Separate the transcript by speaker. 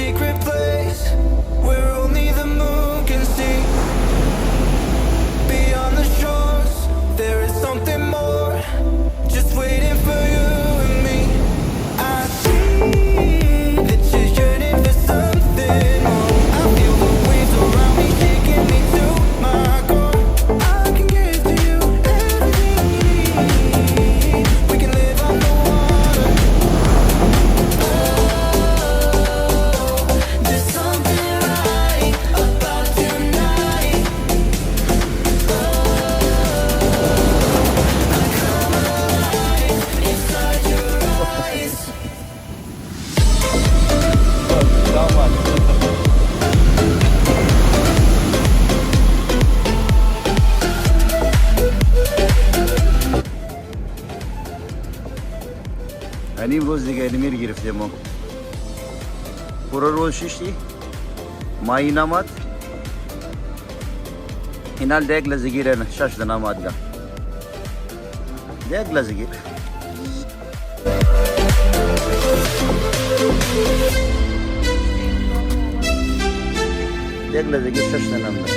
Speaker 1: secret place where only the moon can see. Beyond the shores, there is something more, just waiting for you and me. I see that you're yearning for something more. I feel the waves around me taking me to my core. I can give to you everything you need. We can live on the water. There's something right about tonight. I come alive inside your eyes.
Speaker 2: Ani roz دیگه نمیر گرفتیم ما. پورا روز شیشتی. مایی نماد. اینال دیگ لزگیره نه شش دناماد گا. دیگ لزگیر. دیگ لزگیر شش دناماد.